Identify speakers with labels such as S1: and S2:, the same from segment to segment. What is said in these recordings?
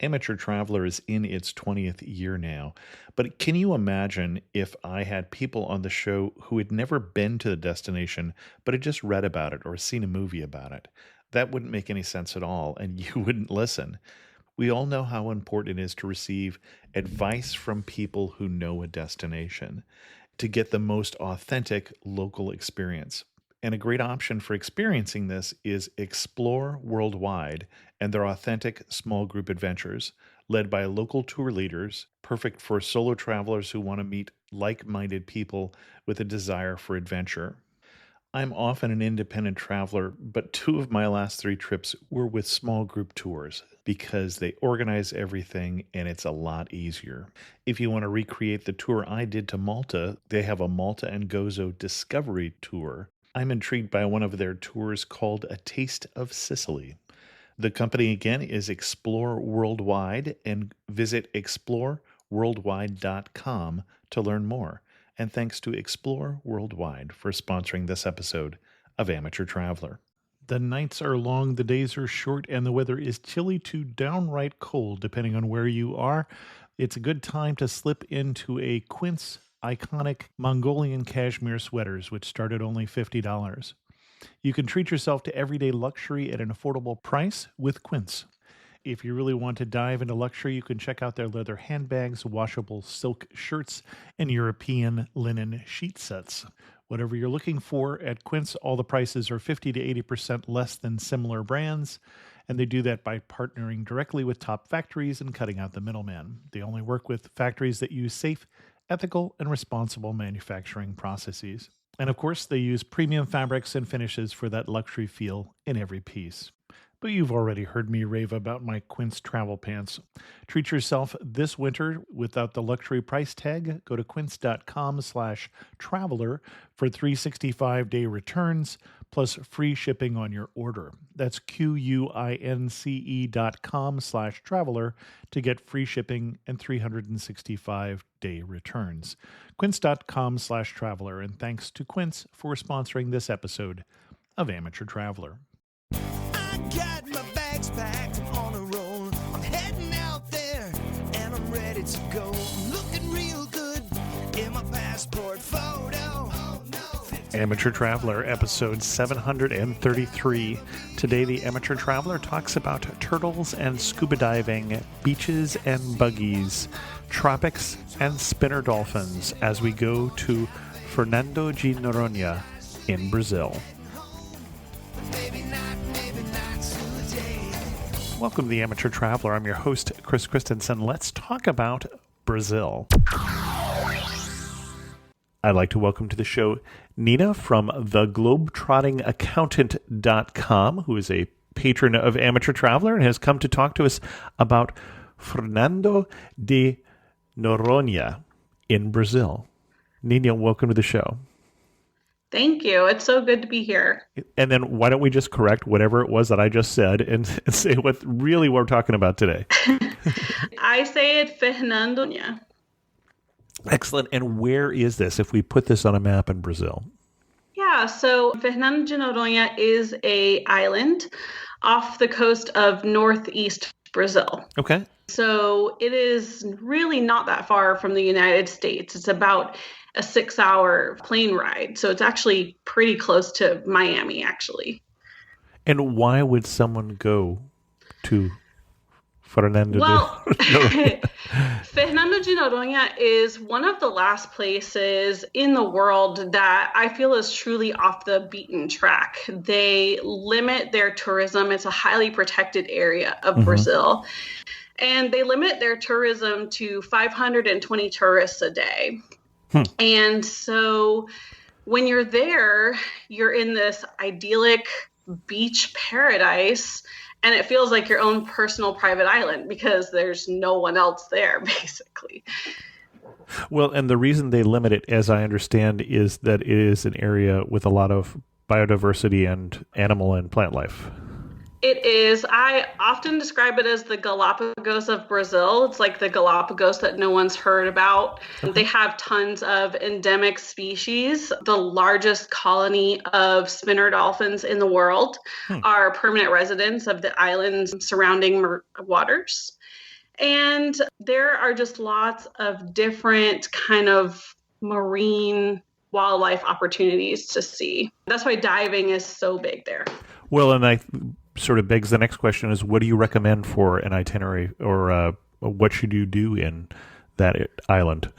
S1: Amateur Traveler is in its 20th year now, but can you imagine if I had people on the show who had never been to the destination, but had just read about it or seen a movie about it? That wouldn't make any sense at all, and you wouldn't listen. We all know how important it is to receive advice from people who know a destination to get the most authentic local experience. And a great option for experiencing this is Explore Worldwide and their authentic small group adventures, led by local tour leaders, perfect for solo travelers who want to meet like minded people with a desire for adventure. I'm often an independent traveler, but two of my last three trips were with small group tours because they organize everything and it's a lot easier. If you want to recreate the tour I did to Malta, they have a Malta and Gozo Discovery Tour. I'm intrigued by one of their tours called A Taste of Sicily. The company again is Explore Worldwide, and visit exploreworldwide.com to learn more. And thanks to Explore Worldwide for sponsoring this episode of Amateur Traveler. The nights are long, the days are short, and the weather is chilly to downright cold, depending on where you are. It's a good time to slip into a Quince iconic Mongolian cashmere sweaters, which start at only $50. You can treat yourself to everyday luxury at an affordable price with Quince. If you really want to dive into luxury, you can check out their leather handbags, washable silk shirts, and European linen sheet sets. Whatever you're looking for at Quince, all the prices are 50 to 80% less than similar brands, and they do that by partnering directly with top factories and cutting out the middleman. They only work with factories that use safe, ethical, and responsible manufacturing processes. And of course, they use premium fabrics and finishes for that luxury feel in every piece. But you've already heard me rave about my Quince travel pants. Treat yourself this winter without the luxury price tag. Go to quince.com/traveler for 365-day returns plus free shipping on your order. That's QUINCE.com/traveler to get free shipping and 365-day returns. Quince.com/traveler. And thanks to Quince for sponsoring this episode of Amateur Traveler.
S2: Got my bags packed on a roll. I'm heading out there and I'm ready to go. I'm looking real good in my passport photo. Oh, no.
S1: Amateur Traveler, episode 733. Today, the Amateur Traveler talks about turtles and scuba diving, beaches and buggies, tropics and spinner dolphins as we go to Fernando de Noronha in Brazil.
S2: Maybe not today.
S1: Welcome to the Amateur Traveler. I'm your host, Chris Christensen. Let's talk about Brazil. I'd like to welcome to the show Nina from theglobetrottingaccountant.com, who is a patron of Amateur Traveler and has come to talk to us about Fernando de Noronha in Brazil. Nina, welcome to the show.
S3: Thank you. It's so good to be here.
S1: And then why don't we just correct whatever it was that I just said and say what we're talking about today.
S3: I say it Fernando.
S1: Excellent. And where is this if we put this on a map in Brazil?
S3: Yeah, so Fernando de Noronha is an island off the coast of northeast Brazil.
S1: Okay.
S3: So it is really not that far from the United States. It's about a 6-hour plane ride. So it's actually pretty close to Miami, actually.
S1: And why would someone go to Fernando
S3: Well,
S1: de Noronha?
S3: Fernando de Noronha is one of the last places in the world that I feel is truly off the beaten track. They limit their tourism. It's a highly protected area of Brazil. And they limit their tourism to 520 tourists a day. And so when you're there, you're in this idyllic beach paradise, and it feels like your own personal private island because there's no one else there, basically.
S1: Well, and the reason they limit it, as I understand, is that it is an area with a lot of biodiversity and animal and plant life.
S3: It is. I often describe it as the Galapagos of Brazil. It's like the Galapagos that no one's heard about. They have tons of endemic species. The largest colony of spinner dolphins in the world are permanent residents of the island's surrounding waters. And there are just lots of different kind of marine wildlife opportunities to see. That's why diving is so big there.
S1: Well, and I sort of begs the next question is, what do you recommend for an itinerary, or what should you do in that island?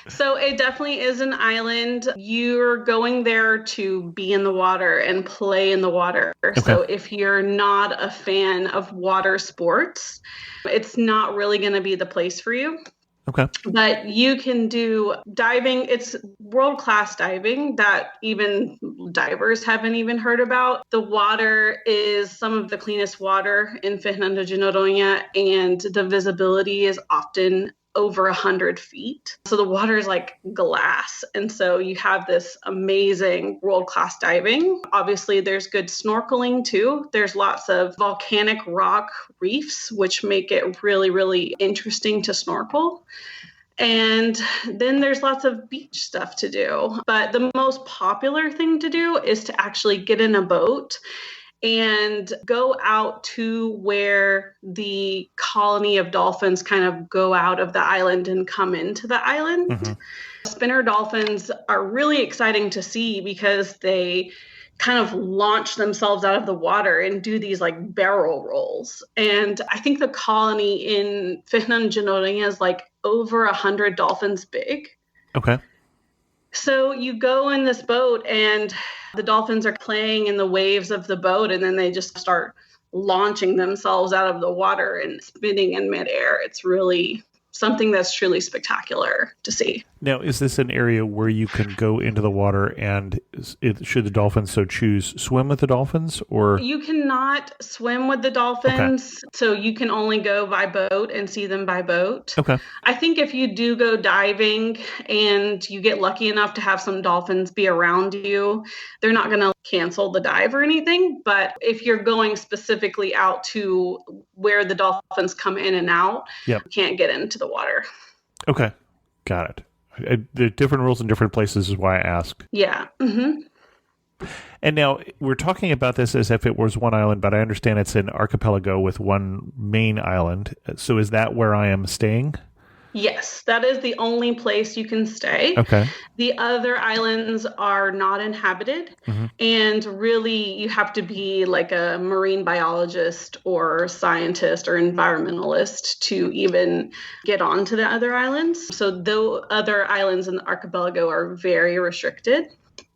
S3: So it definitely is an island. You're going there to be in the water and play in the water.
S1: Okay.
S3: So if you're not a fan of water sports, it's not really going to be the place for you.
S1: Okay.
S3: But you can do diving. It's world-class diving that even divers haven't even heard about. The water is some of the cleanest water in Fernando de Noronha, and the visibility is often over 100 feet. So the water is like glass. And so you have this amazing world-class diving. Obviously, there's good snorkeling too. There's lots of volcanic rock reefs, which make it really, really interesting to snorkel. And then there's lots of beach stuff to do. But the most popular thing to do is to actually get in a boat and go out to where the colony of dolphins kind of go out of the island and come into the island. Mm-hmm. Spinner dolphins are really exciting to see because they kind of launch themselves out of the water and do these like barrel rolls. And I think the colony in Fernando de Noronha is like over 100 dolphins big.
S1: Okay.
S3: So you go in this boat and the dolphins are playing in the waves of the boat, and then they just start launching themselves out of the water and spinning in midair. It's really something that's truly spectacular to see.
S1: Now, is this an area where you can go into the water and, should the dolphins so choose, swim with the dolphins? Or
S3: you cannot swim with the dolphins, okay. So you can only go by boat and see them by boat.
S1: Okay.
S3: I think if you do go diving and you get lucky enough to have some dolphins be around you, they're not going to cancel the dive or anything. But if you're going specifically out to where the dolphins come in and out,
S1: yep.
S3: You can't get into the water.
S1: Okay. Got it. The different rules in different places is why I asked.
S3: Yeah. Mm-hmm.
S1: And now we're talking about this as if it was one island, but I understand it's an archipelago with one main island. So is that where I am staying?
S3: Yes, that is the only place you can stay.
S1: Okay.
S3: The other islands are not inhabited, mm-hmm. And really you have to be like a marine biologist or scientist or environmentalist to even get onto the other islands. So the other islands in the archipelago are very restricted.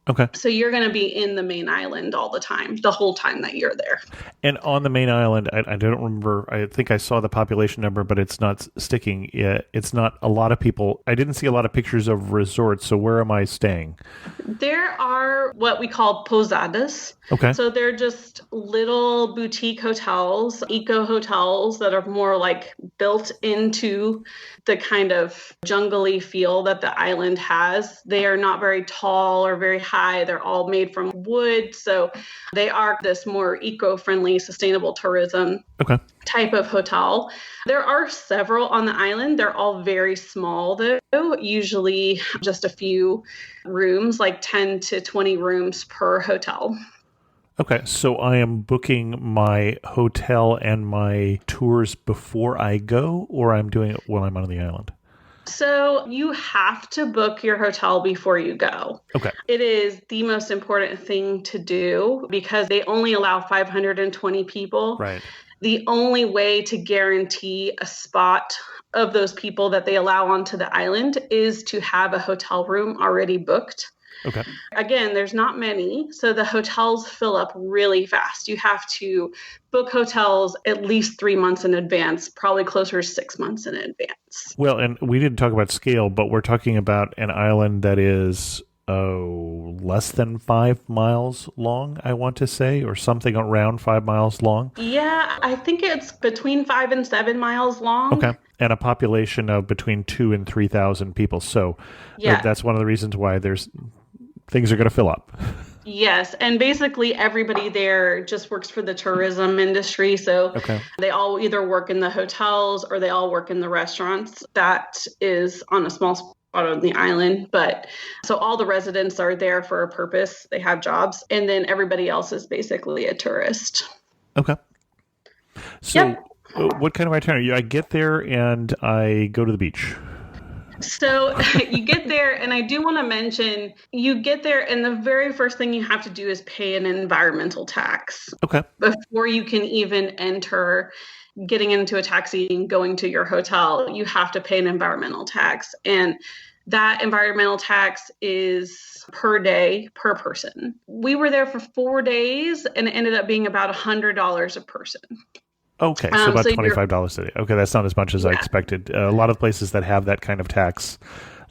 S1: Okay.
S3: So you're going to be in the main island all the time, the whole time that you're there.
S1: And on the main island, I don't remember, I think I saw the population number, but it's not sticking. It's not a lot of people. I didn't see a lot of pictures of resorts, so where am I staying?
S3: There are what we call posadas.
S1: Okay.
S3: So they're just little boutique hotels, eco hotels that are more like built into the kind of jungly feel that the island has. They are not very tall or very high. They're all made from wood. So they are this more eco-friendly, sustainable tourism type of hotel. There are several on the island. They're all very small, though, usually just a few rooms, like 10 to 20 rooms per hotel.
S1: Okay, so I am booking my hotel and my tours before I go, or I'm doing it while I'm on the island?
S3: So you have to book your hotel before you go.
S1: Okay.
S3: It is the most important thing to do because they only allow 520 people.
S1: Right.
S3: The only way to guarantee a spot of those people that they allow onto the island is to have a hotel room already booked.
S1: Okay.
S3: Again, there's not many, so the hotels fill up really fast. You have to book hotels at least 3 months in advance, probably closer to 6 months in advance.
S1: Well, and we didn't talk about scale, but we're talking about an island that is less than 5 miles long, I want to say, or something around 5 miles long.
S3: Yeah, I think it's between 5 and 7 miles long.
S1: Okay. And a population of between 2,000 and 3,000 people. So
S3: yeah.
S1: That's one of the reasons why things are going to fill up.
S3: Yes. And basically everybody there just works for the tourism industry. So They all either work in the hotels or they all work in the restaurants. That is on a small spot on the island. But so all the residents are there for a purpose. They have jobs. And then everybody else is basically a tourist.
S1: Okay. So What kind of itinerary? I get there and I go to the beach.
S3: So you get there, and I do want to mention, you get there, and the very first thing you have to do is pay an environmental tax.
S1: Okay.
S3: Before you can even enter getting into a taxi and going to your hotel, you have to pay an environmental tax. And that environmental tax is per day, per person. We were there for 4 days, and it ended up being about $100 a person.
S1: Okay, so about $25 a day. Okay, that's not as much as I expected. A lot of places that have that kind of tax,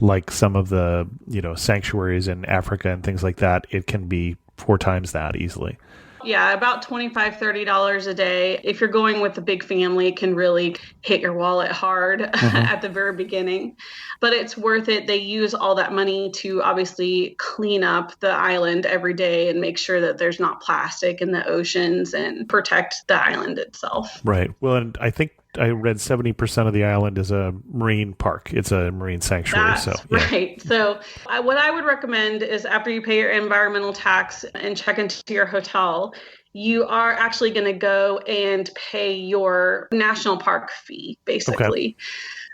S1: like some of the sanctuaries in Africa and things like that, it can be 4 times that easily.
S3: Yeah, about $25, $30 a day. If you're going with a big family, it can really hit your wallet hard at the very beginning. But it's worth it. They use all that money to obviously clean up the island every day and make sure that there's not plastic in the oceans and protect the island itself.
S1: Right. Well, and I think I read 70% of the island is a marine park. It's a marine sanctuary.
S3: That's right. So what I would recommend is after you pay your environmental tax and check into your hotel, you are actually going to go and pay your national park fee, basically. Okay.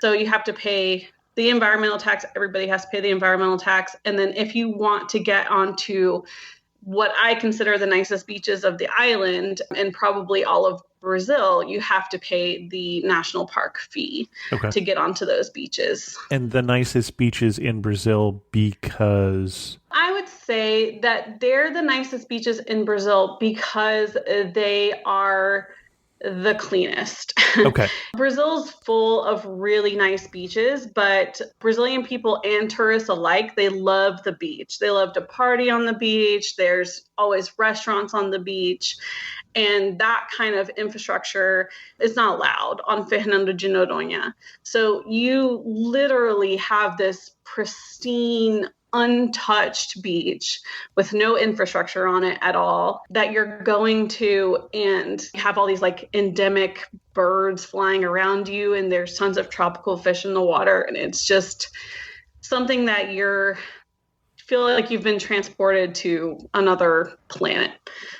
S3: So you have to pay the environmental tax. Everybody has to pay the environmental tax. And then if you want to get onto what I consider the nicest beaches of the island and probably all of Brazil, you have to pay the national park fee to get onto those beaches.
S1: And the nicest beaches in Brazil because?
S3: I would say that they're the nicest beaches in Brazil because they are the cleanest.
S1: Okay.
S3: Brazil's full of really nice beaches, but Brazilian people and tourists alike, they love the beach. They love to party on the beach. There's always restaurants on the beach. And that kind of infrastructure is not allowed on Fernando de Noronha. So you literally have this pristine, untouched beach with no infrastructure on it at all that you're going to, and have all these like endemic birds flying around you, and there's tons of tropical fish in the water, and it's just something that you feel like you've been transported to another planet,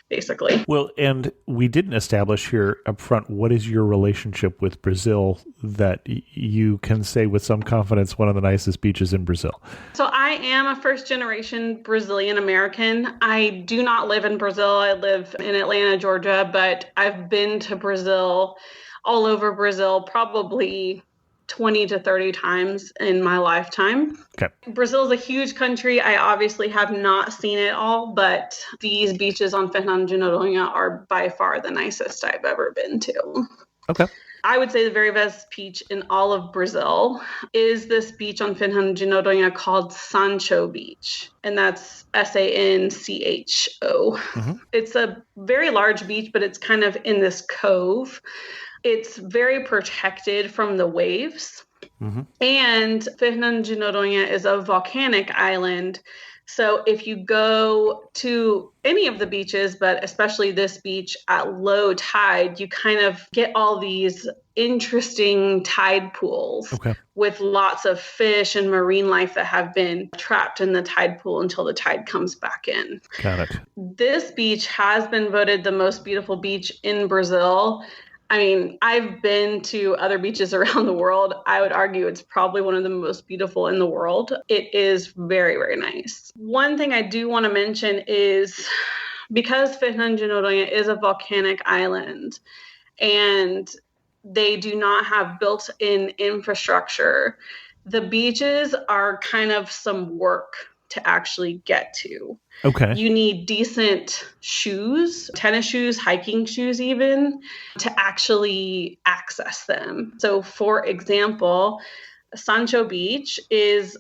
S3: basically.
S1: Well, and we didn't establish here up front, what is your relationship with Brazil that you can say with some confidence one of the nicest beaches in Brazil?
S3: So I am a first-generation Brazilian American. I do not live in Brazil. I live in Atlanta, Georgia, but I've been to Brazil, all over Brazil, probably 20 to 30 times in my lifetime. Okay. Brazil is a huge country. I obviously have not seen it all, but these beaches on Fernando de Noronha are by far the nicest I've ever been to. Okay. I would say the very best beach in all of Brazil is this beach on Fernando de Noronha called Sancho Beach, and that's Sancho. Mm-hmm. It's a very large beach, but it's kind of in this cove. It's very protected from the waves. Mm-hmm. And Fernando de Noronha is a volcanic island. So if you go to any of the beaches, but especially this beach at low tide, you kind of get all these interesting tide pools with lots of fish and marine life that have been trapped in the tide pool until the tide comes back in. Got it. This beach has been voted the most beautiful beach in Brazil. I mean, I've been to other beaches around the world. I would argue it's probably one of the most beautiful in the world. It is very, very nice. One thing I do want to mention is because Fernando de Noronha is a volcanic island and they do not have built-in infrastructure, the beaches are kind of some work to actually get to. Okay. You need decent shoes, tennis shoes, hiking shoes even, to actually access them. So for example, Sancho Beach is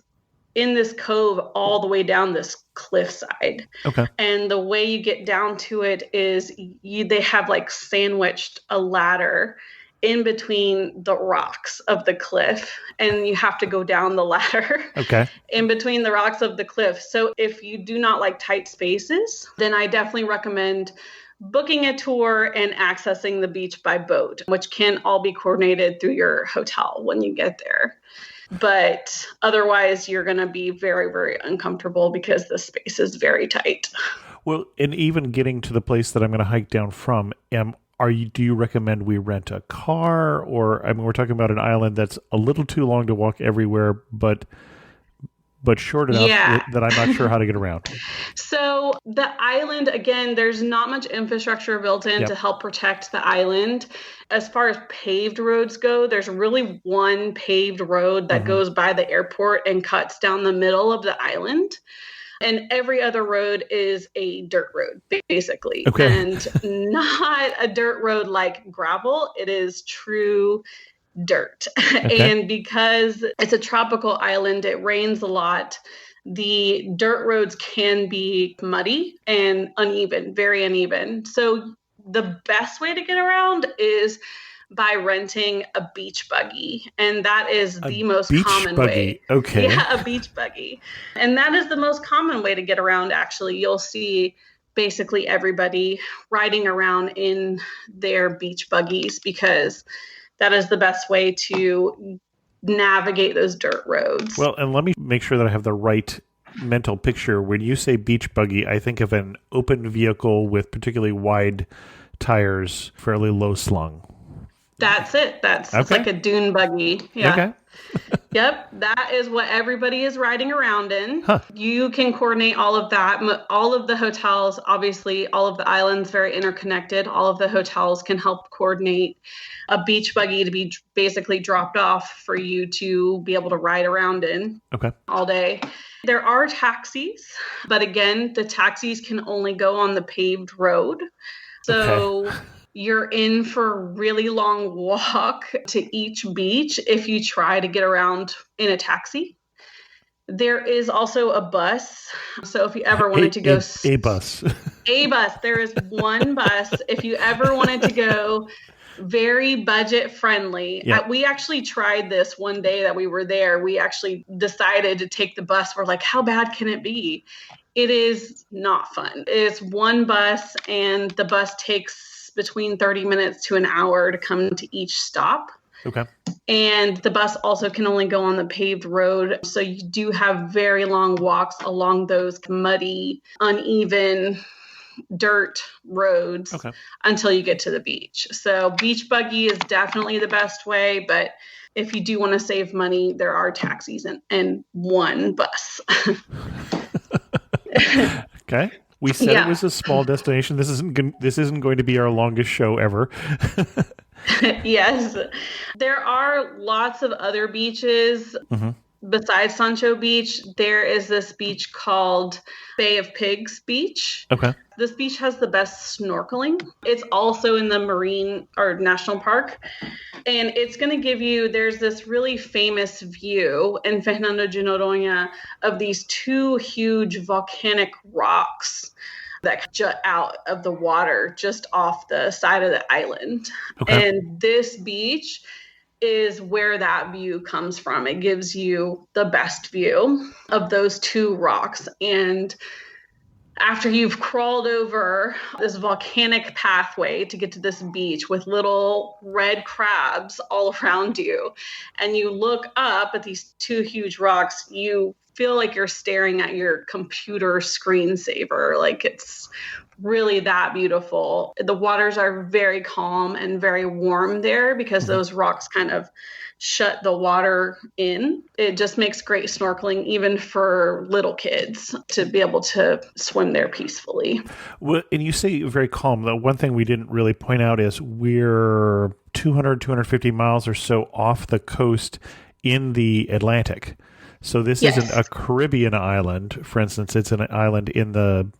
S3: in this cove all the way down this cliffside. Okay. And the way you get down to it is they have like sandwiched a ladder in between the rocks of the cliff, and you have to go down the ladder in between the rocks of the cliff. So if you do not like tight spaces, then I definitely recommend booking a tour and accessing the beach by boat, which can all be coordinated through your hotel when you get there. But otherwise, you're going to be very, very uncomfortable because the space is very tight.
S1: Well, and even getting to the place that I'm going to hike down from, do you recommend we rent a car, or I mean, we're talking about an island that's a little too long to walk everywhere, but short enough
S3: Yeah.
S1: that I'm not sure how to get around.
S3: So the island, again, there's not much infrastructure built in to
S1: Yep.
S3: help protect the island. As far as paved roads go, there's really one paved road that
S1: Mhm.
S3: goes by the airport and cuts down the middle of the island. And every other road is a dirt road, basically.
S1: Okay.
S3: And not a dirt road like gravel. It is true dirt.
S1: Okay.
S3: And because it's a tropical island, it rains a lot. The dirt roads can be muddy and uneven, very uneven. So the best way to get around is by renting a beach buggy. And that is
S1: A
S3: the most
S1: beach
S3: common way.
S1: buggy. Okay.
S3: Yeah, a beach buggy. And that is the most common way to get around, actually. You'll see basically everybody riding around in their beach buggies because that is the best way to navigate those dirt roads.
S1: Well, and let me make sure that I have the right mental picture. When you say beach buggy, I think of an open vehicle with particularly wide tires, fairly low slung.
S3: That's it. It's
S1: Okay.
S3: like a dune buggy. Yeah.
S1: Okay.
S3: Yep. That is what everybody is riding around in.
S1: Huh.
S3: You can coordinate all of that. All of the hotels, obviously, all of the islands, very interconnected. All of the hotels can help coordinate a beach buggy to be basically dropped off for you to be able to ride around in
S1: Okay.
S3: all day. There are taxis, but again, the taxis can only go on the paved road. So you're in for a really long walk to each beach if you try to get around in a taxi. There is also a bus. So if you ever wanted to go
S1: a bus.
S3: a bus, there is one bus. If you ever wanted to go very budget friendly.
S1: Yeah.
S3: We actually tried this one day that we were there. We actually decided to take the bus. We're like, how bad can it be? It is not fun. It's one bus, and the bus takes between 30 minutes to an hour to come to each stop.
S1: Okay.
S3: And the bus also can only go on the paved road. So you do have very long walks along those muddy, uneven dirt roads until you get to the beach. So beach buggy is definitely the best way, but if you do want to save money, there are taxis and one bus.
S1: Okay. We said it was a small destination. This isn't going to be our longest show ever.
S3: Yes. There are lots of other beaches. Besides Sancho Beach, there is this beach called Bay of Pigs Beach.
S1: Okay.
S3: This beach has the best snorkeling. It's also in the marine or national park. And it's going to give you, there's this really famous view in Fernando de Noronha of these two huge volcanic rocks that jut out of the water just off the side of the island.
S1: Okay.
S3: And this beach is where that view comes from. It gives you the best view of those two rocks. And after you've crawled over this volcanic pathway to get to this beach with little red crabs all around you, and you look up at these two huge rocks, you feel like you're staring at your computer screensaver. Like it's really that beautiful. The waters are very calm and very warm there because those rocks kind of shut the water in. It just makes great snorkeling, even for little kids, to be able to swim there peacefully.
S1: Well, and you say very calm. The one thing we didn't really point out is we're 250 miles or so off the coast in the Atlantic. So this isn't a Caribbean island, for instance. It's an island in the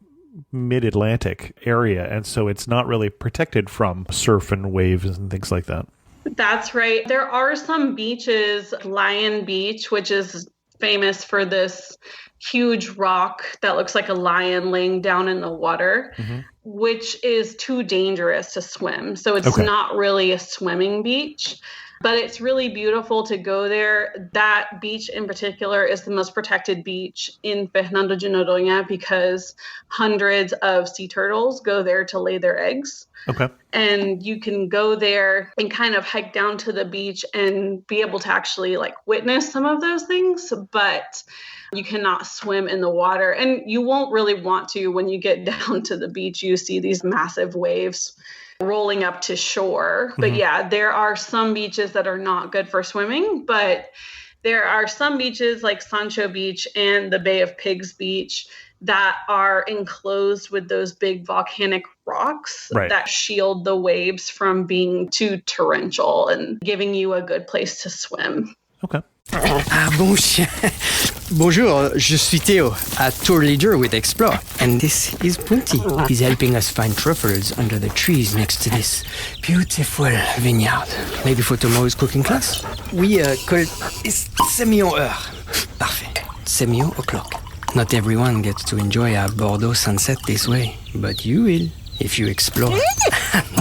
S1: mid-Atlantic area, and so it's not really protected from surf and waves and things like that.
S3: That's right. There are some beaches, Lion Beach, which is famous for this huge rock that looks like a lion laying down in the water, which is too dangerous to swim. So it's not really a swimming beach. But it's really beautiful to go there. That beach in particular is the most protected beach in Fernando de Noronha because hundreds of sea turtles go there to lay their eggs.
S1: Okay.
S3: And you can go there and kind of hike down to the beach and be able to actually like witness some of those things, but you cannot swim in the water. And you won't really want to when you get down to the beach. You see these massive waves rolling up to shore. But yeah, there are some beaches that are not good for swimming, but there are some beaches like Sancho Beach and the Bay of Pigs Beach that are enclosed with those big volcanic rocks
S1: Right.
S3: that shield the waves from being too torrential and giving you a good place to swim.
S1: Okay.
S4: Ah bon chien. Bonjour, je suis Theo, a tour leader with Explore, and this is Punti. He's helping us find truffles under the trees next to this beautiful vineyard. Maybe for tomorrow's cooking class? We call it Semillon-heure. Parfait. Semillon o'clock. Not everyone gets to enjoy a Bordeaux sunset this way, but you will if you explore.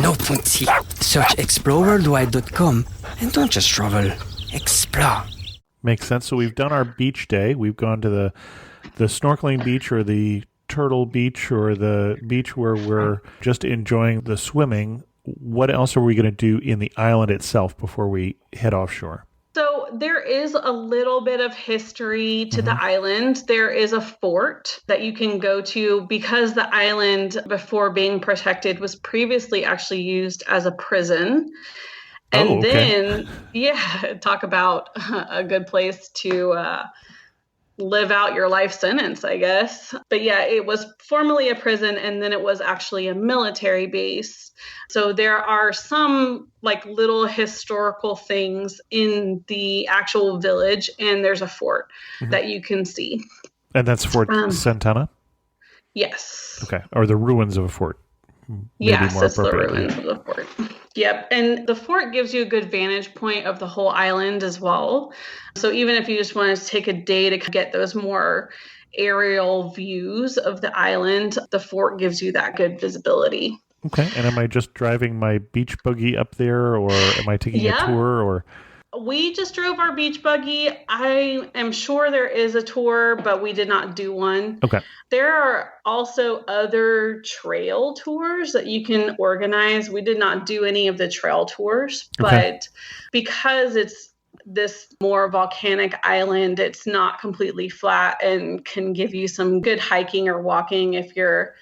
S4: No, Punti. Search exploreworldwide.com and don't just travel. Explore.
S1: Makes sense. So we've done our beach day. We've gone to the snorkeling beach or the turtle beach or the beach where we're just enjoying the swimming. What else are we going to do in the island itself before we head offshore?
S3: So there is a little bit of history to the island. There is a fort that you can go to because the island, before being protected, was previously actually used as a prison. And then, talk about a good place to live out your life sentence, I guess. But yeah, it was formerly a prison, and then it was actually a military base. So there are some like little historical things in the actual village, and there's a fort that you can see.
S1: And that's Fort Santana?
S3: Yes.
S1: Okay. Or the ruins of a fort.
S3: Yes, it's the ruins of the fort. Yep. And the fort gives you a good vantage point of the whole island as well. So even if you just want to take a day to get those more aerial views of the island, the fort gives you that good visibility.
S1: Okay. And am I just driving my beach buggy up there, or am I taking a tour? Or
S3: we just drove our beach buggy. I am sure there is a tour, but we did not do one.
S1: Okay.
S3: There are also other trail tours that you can organize. We did not do any of the trail tours, but because it's this more volcanic island, it's not completely flat and can give you some good hiking or walking if you're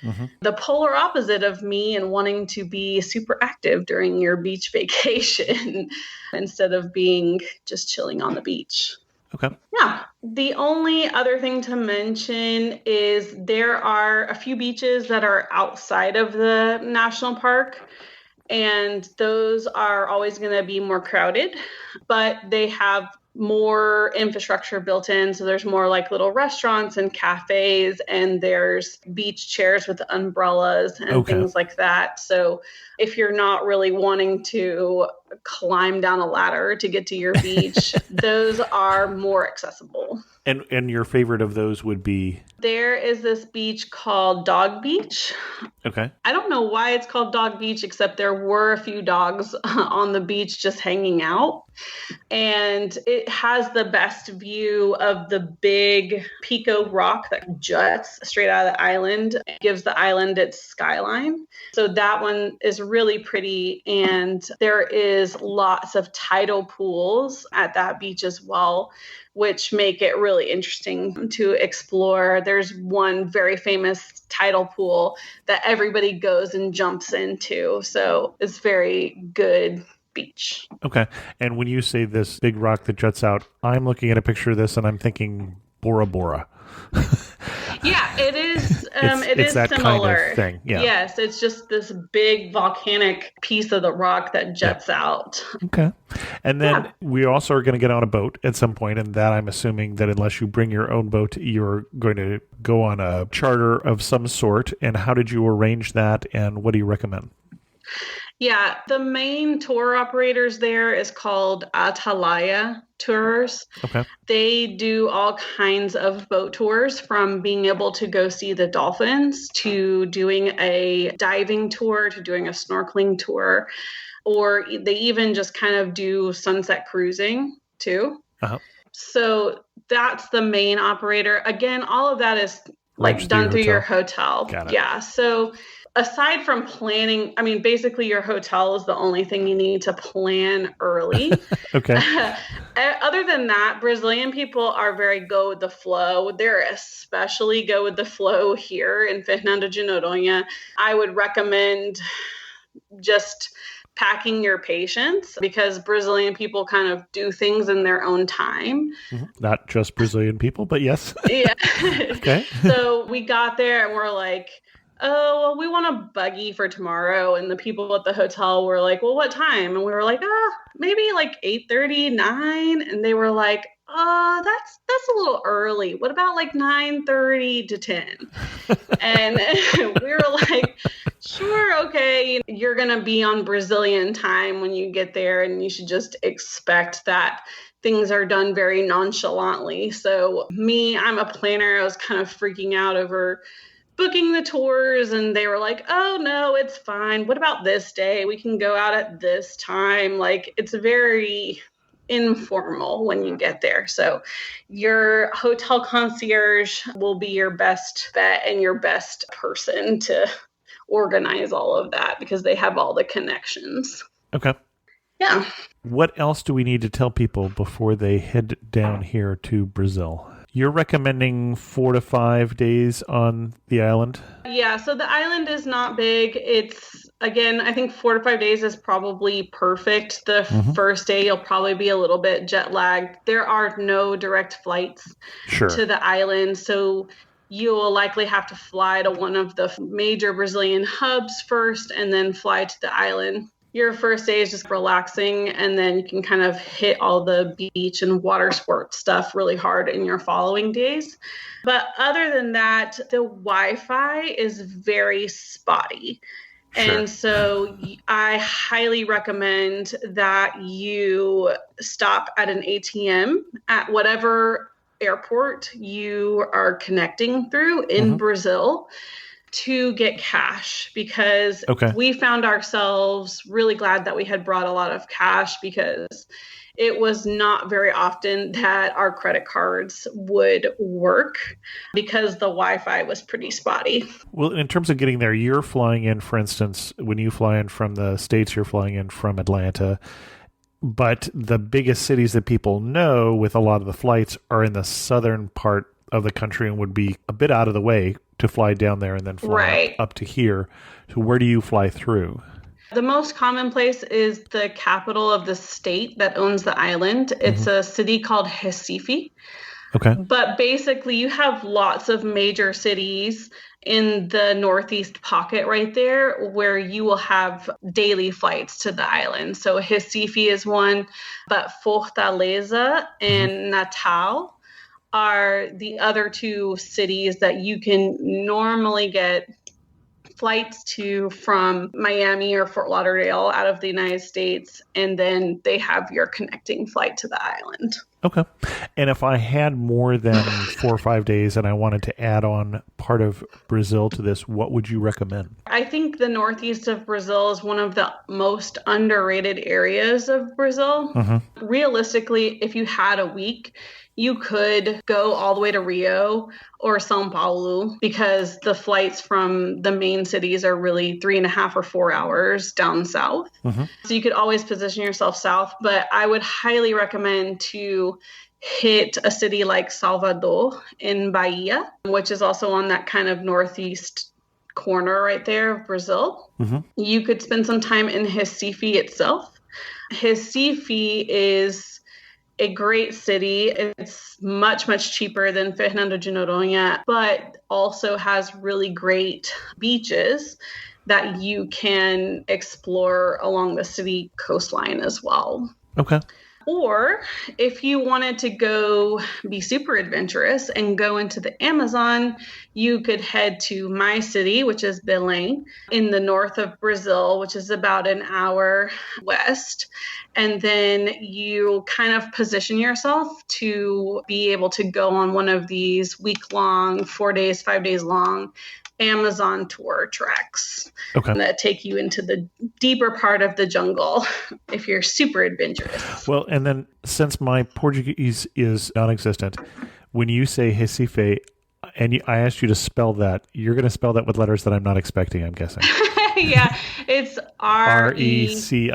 S3: the polar opposite of me and wanting to be super active during your beach vacation instead of being just chilling on the beach.
S1: Okay.
S3: Yeah. The only other thing to mention is there are a few beaches that are outside of the national park, and those are always going to be more crowded, but they have more infrastructure built in. So there's more like little restaurants and cafes, and there's beach chairs with umbrellas and things like that. So if you're not really wanting to climb down a ladder to get to your beach, those are more accessible.
S1: And your favorite of those would be?
S3: There is this beach called Dog Beach.
S1: Okay.
S3: I don't know why it's called Dog Beach, except there were a few dogs on the beach just hanging out. And it has the best view of the big Pico rock that juts straight out of the island. It gives the island its skyline. So that one is really pretty. And there is lots of tidal pools at that beach as well, which make it really interesting to explore. There's one very famous tidal pool that everybody goes and jumps into. So it's very good beach.
S1: Okay. And when you say this big rock that juts out, I'm looking at a picture of this and I'm thinking Bora Bora.
S3: Yeah, it is. It
S1: it's
S3: is
S1: that
S3: similar.
S1: kind of thing. Yeah.
S3: Yes, it's just this big volcanic piece of the rock that juts out.
S1: Okay. And then we also are going to get on a boat at some point, and that I'm assuming that unless you bring your own boat, you're going to go on a charter of some sort. And how did you arrange that, and what do you recommend?
S3: Yeah, the main tour operators there is called Atalaya Tours.
S1: Okay.
S3: They do all kinds of boat tours, from being able to go see the dolphins to doing a diving tour to doing a snorkeling tour, or they even just kind of do sunset cruising too. So that's the main operator. Again, all of that is like done through your hotel.
S1: Got it.
S3: Yeah. So aside from planning, I mean, basically your hotel is the only thing you need to plan early.
S1: Okay.
S3: Other than that, Brazilian people are very go with the flow. They're especially go with the flow here in Fernando de Noronha. I would recommend just packing your patience, because Brazilian people kind of do things in their own time.
S1: Not just Brazilian people, but yes.
S3: Yeah.
S1: Okay.
S3: So we got there and we're like, oh, well, we want a buggy for tomorrow. And the people at the hotel were like, well, what time? And we were like, maybe like 8:30, 9. And they were like, that's a little early. What about like 9:30 to 10? And we were like, sure, okay. You're going to be on Brazilian time when you get there, and you should just expect that things are done very nonchalantly. So I'm a planner. I was kind of freaking out over booking the tours, and they were like, oh no, it's fine. What about this day? We can go out at this time. Like, it's very informal when you get there. So your hotel concierge will be your best bet and your best person to organize all of that, because they have all the connections.
S1: Okay.
S3: Yeah.
S1: What else do we need to tell people before they head down here to Brazil? You're recommending 4 to 5 days on the island?
S3: Yeah, so the island is not big. It's, again, I think 4 to 5 days is probably perfect. The first day, you'll probably be a little bit jet lagged. There are no direct flights to the island, so you will likely have to fly to one of the major Brazilian hubs first and then fly to the island. Your first day is just relaxing, and then you can kind of hit all the beach and water sport stuff really hard in your following days. But other than that, the Wi-Fi is very spotty. Sure. And so I highly recommend that you stop at an ATM at whatever airport you are connecting through in Brazil to get cash, because we found ourselves really glad that we had brought a lot of cash, because it was not very often that our credit cards would work because the Wi-Fi was pretty spotty.
S1: Well, in terms of getting there, you're flying in, for instance, when you fly in from the States, you're flying in from Atlanta. But the biggest cities that people know with a lot of the flights are in the southern part of the country and would be a bit out of the way to fly down there and then fly up to here. So where do you fly through?
S3: The most common place is the capital of the state that owns the island. It's a city called Recife.
S1: Okay.
S3: But basically, you have lots of major cities in the northeast pocket right there where you will have daily flights to the island. So Recife is one, but Fortaleza and Natal are the other two cities that you can normally get flights to from Miami or Fort Lauderdale out of the United States, and then they have your connecting flight to the island.
S1: Okay. And if I had more than 4 or 5 days and I wanted to add on part of Brazil to this, what would you recommend?
S3: I think the northeast of Brazil is one of the most underrated areas of Brazil. Realistically, if you had a week, you could go all the way to Rio or São Paulo, because the flights from the main cities are really 3.5 or 4 hours down south. So you could always position yourself south, but I would highly recommend to hit a city like Salvador in Bahia, which is also on that kind of northeast corner right there of Brazil. You could spend some time in Recife itself. Recife is a great city. It's much, much cheaper than Fernando de Noronha, but also has really great beaches that you can explore along the city coastline as well.
S1: Okay.
S3: Or if you wanted to go be super adventurous and go into the Amazon, you could head to my city, which is Belém, in the north of Brazil, which is about an hour west. And then you kind of position yourself to be able to go on one of these week-long, 4 days, 5 days long Amazon tour treks that take you into the deeper part of the jungle if you're super adventurous.
S1: Well, and then since my Portuguese is non-existent, when you say Recife, and I asked you to spell that, you're going to spell that with letters that I'm not expecting, I'm guessing.
S3: Yeah, it's
S1: Recife.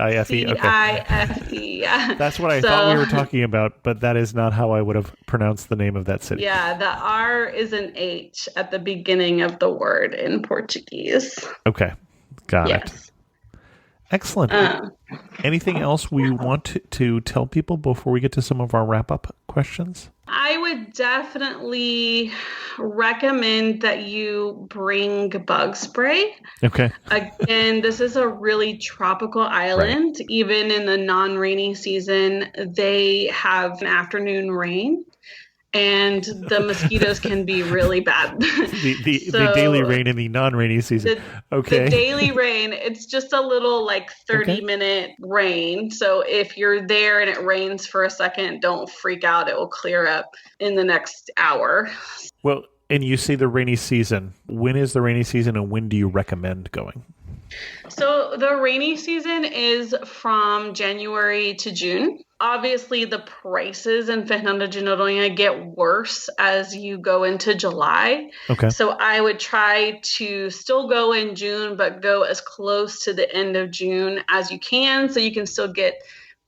S3: Okay. Yeah.
S1: That's what I thought we were talking about, but that is not how I would have pronounced the name of that city.
S3: Yeah, the R is an H at the beginning of the word in Portuguese.
S1: Okay, got it. Excellent. Anything else we want to tell people before we get to some of our wrap-up questions?
S3: I would definitely recommend that you bring bug spray.
S1: Okay.
S3: Again, this is a really tropical island. Right. Even in the non-rainy season, they have an afternoon rain. And the mosquitoes can be really bad.
S1: The daily rain in the non-rainy season. Okay.
S3: The daily rain, it's just a little 30-minute rain. So if you're there and it rains for a second, don't freak out. It will clear up in the next hour.
S1: Well, and you say the rainy season. When is the rainy season and when do you recommend going?
S3: So the rainy season is from January to June. Obviously, the prices in Fernando de Noronha get worse as you go into July.
S1: Okay.
S3: So I would try to still go in June, but go as close to the end of June as you can, so you can still get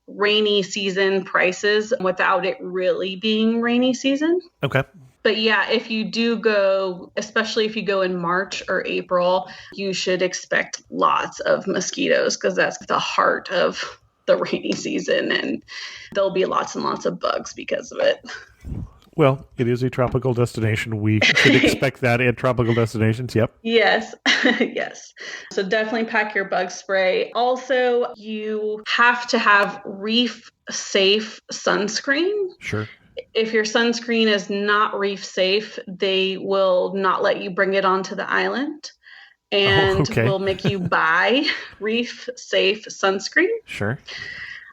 S3: rainy season prices without it really being rainy season.
S1: Okay.
S3: But yeah, if you do go, especially if you go in March or April, you should expect lots of mosquitoes because that's the heart of the rainy season, and there'll be lots and lots of bugs because of it.
S1: Well, it is a tropical destination. We should expect that at tropical destinations. Yep.
S3: Yes. Yes. So definitely pack your bug spray. Also, you have to have reef safe sunscreen.
S1: Sure.
S3: If your sunscreen is not reef safe, they will not let you bring it onto the island. And will make you buy reef safe sunscreen.
S1: Sure.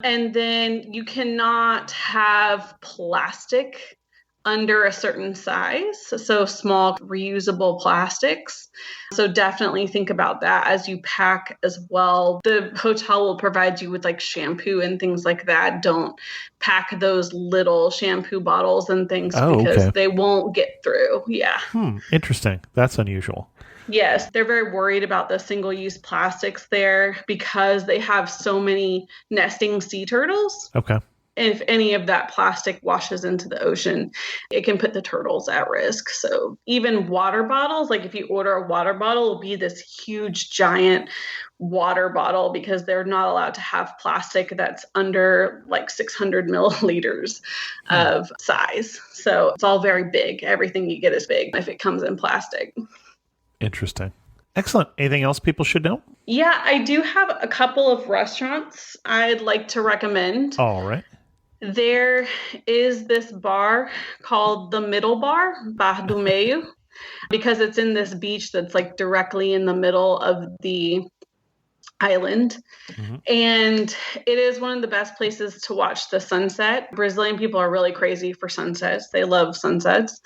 S3: And then you cannot have plastic under a certain size, so small reusable plastics. So definitely think about that as you pack as well. The hotel will provide you with shampoo and things like that. Don't pack those little shampoo bottles and things because they won't get through. Yeah.
S1: Interesting. That's unusual.
S3: Yes, they're very worried about the single-use plastics there because they have so many nesting sea turtles.
S1: Okay.
S3: If any of that plastic washes into the ocean, it can put the turtles at risk. So even water bottles, if you order a water bottle, it'll be this huge, giant water bottle because they're not allowed to have plastic that's under 600 milliliters of size. So it's all very big. Everything you get is big if it comes in plastic.
S1: Interesting. Excellent. Anything else people should know?
S3: Yeah, I do have a couple of restaurants I'd like to recommend.
S1: All right.
S3: There is this bar called the Middle Bar, Bar do Meio, because it's in this beach that's directly in the middle of the island. Mm-hmm. And it is one of the best places to watch the sunset. Brazilian people are really crazy for sunsets. They love sunsets.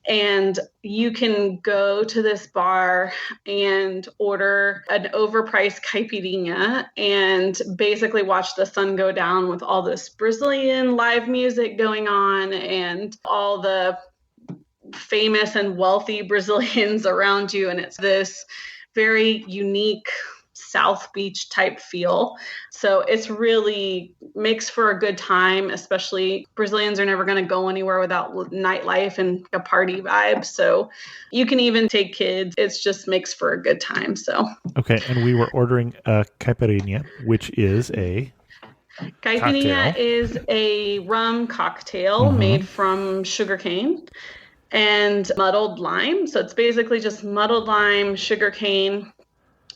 S3: And you can go to this bar and order an overpriced caipirinha and basically watch the sun go down with all this Brazilian live music going on and all the famous and wealthy Brazilians around you. And it's this very unique South Beach type feel. So it's really makes for a good time, especially Brazilians are never going to go anywhere without nightlife and a party vibe. So you can even take kids. It just makes for a good time. So.
S1: Okay. And we were ordering a caipirinha, which is a
S3: Caipirinha is a rum cocktail made from sugarcane and muddled lime. So it's basically just muddled lime, sugarcane,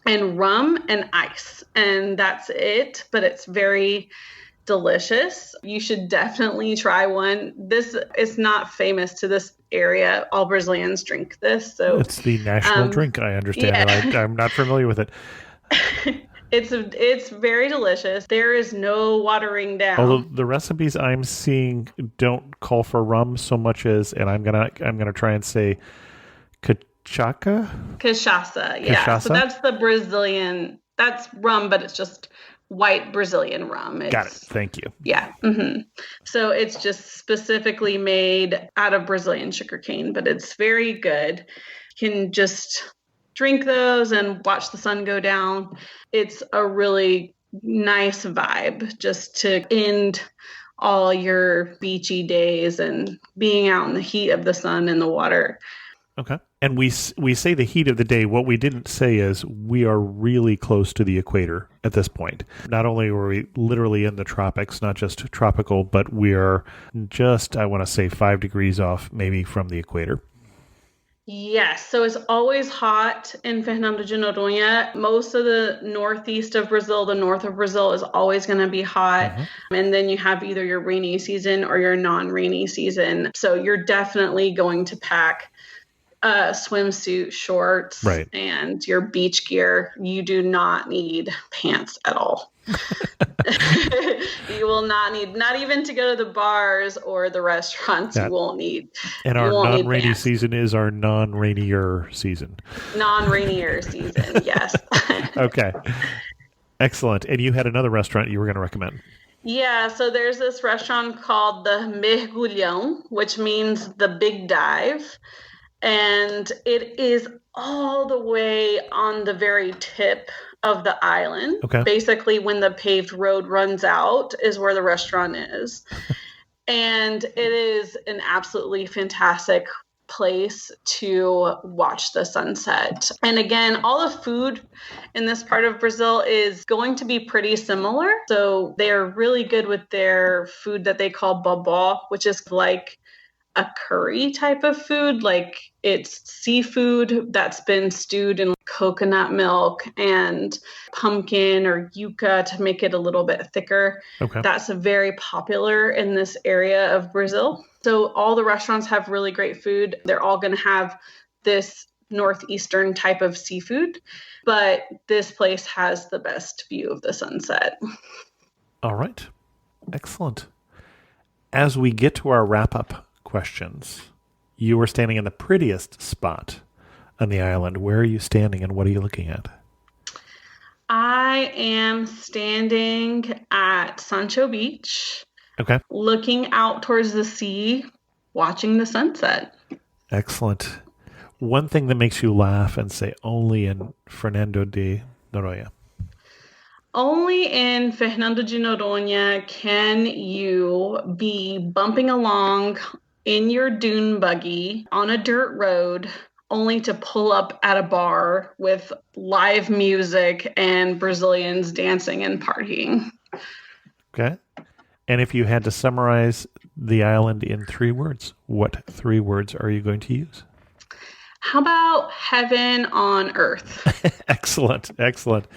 S3: and rum and ice. And that's it, but it's very delicious. You should definitely try one. This is not famous to this area. All Brazilians drink this. So
S1: it's the national drink, I understand. Yeah. I'm not familiar with it.
S3: It's very delicious. There is no watering down.
S1: Although the recipes I'm seeing don't call for rum so much as, and I'm gonna try and say Cachaça?
S3: Yeah. Cachaça? So that's the Brazilian, that's rum, but it's just white Brazilian rum.
S1: Got it. Thank you.
S3: Yeah. Mm-hmm. So it's just specifically made out of Brazilian sugarcane, but it's very good. You can just drink those and watch the sun go down. It's a really nice vibe just to end all your beachy days and being out in the heat of the sun and the water.
S1: Okay. And we say the heat of the day. What we didn't say is we are really close to the equator at this point. Not only are we literally in the tropics, not just tropical, but we are just, I want to say, 5 degrees off maybe from the equator.
S3: Yes, so it's always hot in Fernando de Noronha. Most of the northeast of Brazil, the north of Brazil, is always going to be hot. And then you have either your rainy season or your non-rainy season. So you're definitely going to pack swimsuit, shorts,
S1: right,
S3: and your beach gear. You do not need pants at all. You will not need, not even to go to the bars or the restaurants. You won't need.
S1: And our non-rainy season is our non-rainier season.
S3: Non-rainier season, yes.
S1: Okay. Excellent. And you had another restaurant you were going to recommend.
S3: Yeah, so there's this restaurant called the Mergulhão, which means the big dive. And it is all the way on the very tip of the island.
S1: Okay.
S3: Basically, when the paved road runs out is where the restaurant is. And it is an absolutely fantastic place to watch the sunset. And again, all the food in this part of Brazil is going to be pretty similar. So they're really good with their food that they call bobó, which is like a curry type of food. Like it's seafood that's been stewed in coconut milk and pumpkin or yuca to make it a little bit thicker.
S1: Okay.
S3: That's very popular in this area of Brazil. So all the restaurants have really great food. They're all going to have this northeastern type of seafood, but this place has the best view of the sunset.
S1: All right. Excellent. As we get to our wrap-up questions, you were standing in the prettiest spot on the island. Where are you standing and what are you looking at?
S3: I am standing at Sancho Beach.
S1: Okay.
S3: Looking out towards the sea, watching the sunset.
S1: Excellent. One thing that makes you laugh and say only in Fernando de Noronha.
S3: Only in Fernando de Noronha can you be bumping along in your dune buggy on a dirt road only to pull up at a bar with live music and Brazilians dancing and partying.
S1: Okay. And if you had to summarize the island in 3 words, what 3 words are you going to use?
S3: How about heaven on earth?
S1: Excellent. Excellent.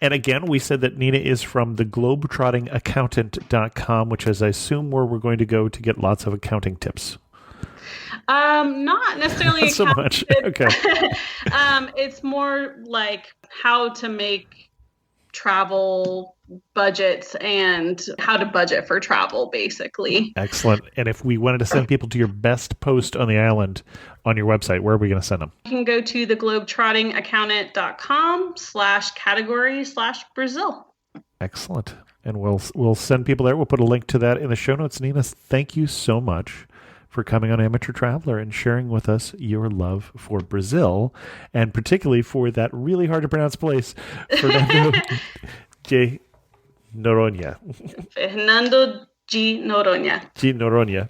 S1: And again, we said that Nina is from the globetrottingaccountant.com, which is, I assume, where we're going to go to get lots of accounting tips.
S3: Not necessarily
S1: Not so much. Okay.
S3: It's more like how to make travel budgets and how to budget for travel, basically.
S1: Excellent. And if we wanted to send people to your best post on the island on your website, where are we going to send them?
S3: You can go to the globetrottingaccountant.com/category/Brazil.
S1: Excellent. And we'll send people there. We'll put a link to that in the show notes. Nina, thank you so much for coming on Amateur Traveler and sharing with us your love for Brazil, and particularly for that really hard to pronounce place, Fernando de Noronha.
S3: Fernando de Noronha.
S1: De Noronha.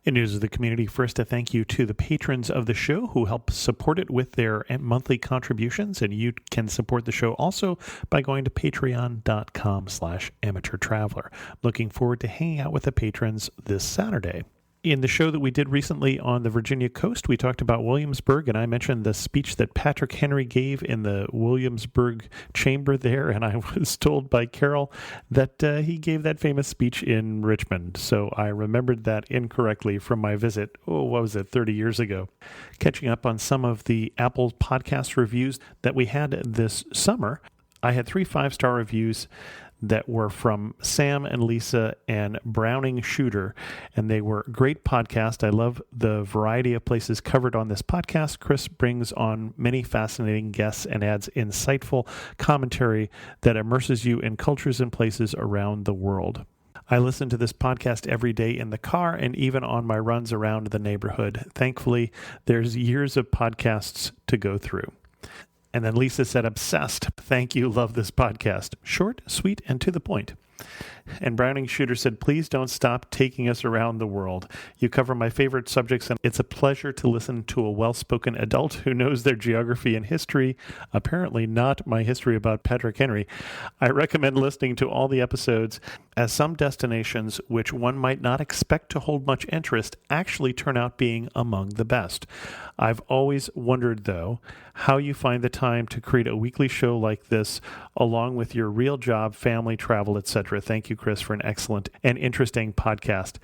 S1: In news of the community, first a thank you to the patrons of the show who help support it with their monthly contributions. And you can support the show also by going to patreon.com/amateurtraveler. Looking forward to hanging out with the patrons this Saturday. In the show that we did recently on the Virginia coast, we talked about Williamsburg, and I mentioned the speech that Patrick Henry gave in the Williamsburg chamber there, and I was told by Carol that he gave that famous speech in Richmond. So I remembered that incorrectly from my visit, 30 years ago. Catching up on some of the Apple podcast reviews that we had this summer, I had 3 5-star reviews that were from Sam and Lisa and Browning Shooter, and they were great podcast. I love the variety of places covered on this podcast. Chris brings on many fascinating guests and adds insightful commentary that immerses you in cultures and places around the world. I listen to this podcast every day in the car and even on my runs around the neighborhood. Thankfully, there's years of podcasts to go through. And then Lisa said, obsessed. Thank you. Love this podcast. Short, sweet, and to the point. And Browning Shooter said, please don't stop taking us around the world. You cover my favorite subjects, and it's a pleasure to listen to a well-spoken adult who knows their geography and history, apparently not my history about Patrick Henry. I recommend listening to all the episodes, as some destinations, which one might not expect to hold much interest, actually turn out being among the best. I've always wondered, though, how you find the time to create a weekly show like this, along with your real job, family, travel, etc. Thank you, Chris, for an excellent and interesting podcast.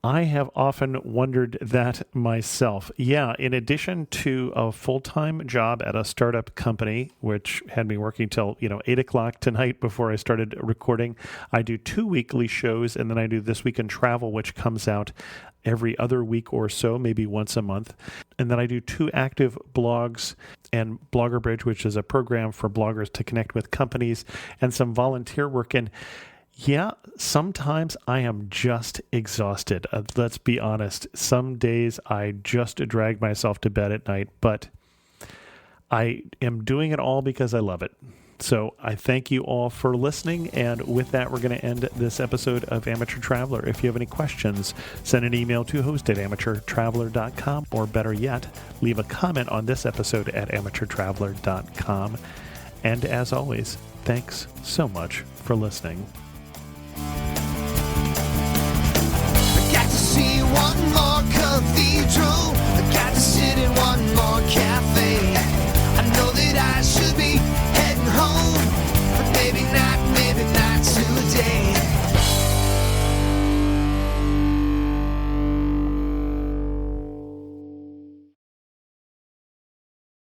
S1: I have often wondered that myself. Yeah, in addition to a full-time job at a startup company, which had me working till 8 o'clock tonight before I started recording, I do 2 weekly shows, and then I do This Week in Travel, which comes out every other week or so, maybe once a month. And then I do 2 active blogs and Blogger Bridge, which is a program for bloggers to connect with companies, and some volunteer work. And yeah, sometimes I am just exhausted. Let's be honest. Some days I just drag myself to bed at night, but I am doing it all because I love it. So I thank you all for listening. And with that, we're going to end this episode of Amateur Traveler. If you have any questions, send an email to host@amateurtraveler.com, or better yet, leave a comment on this episode at amateurtraveler.com. And as always, thanks so much for listening.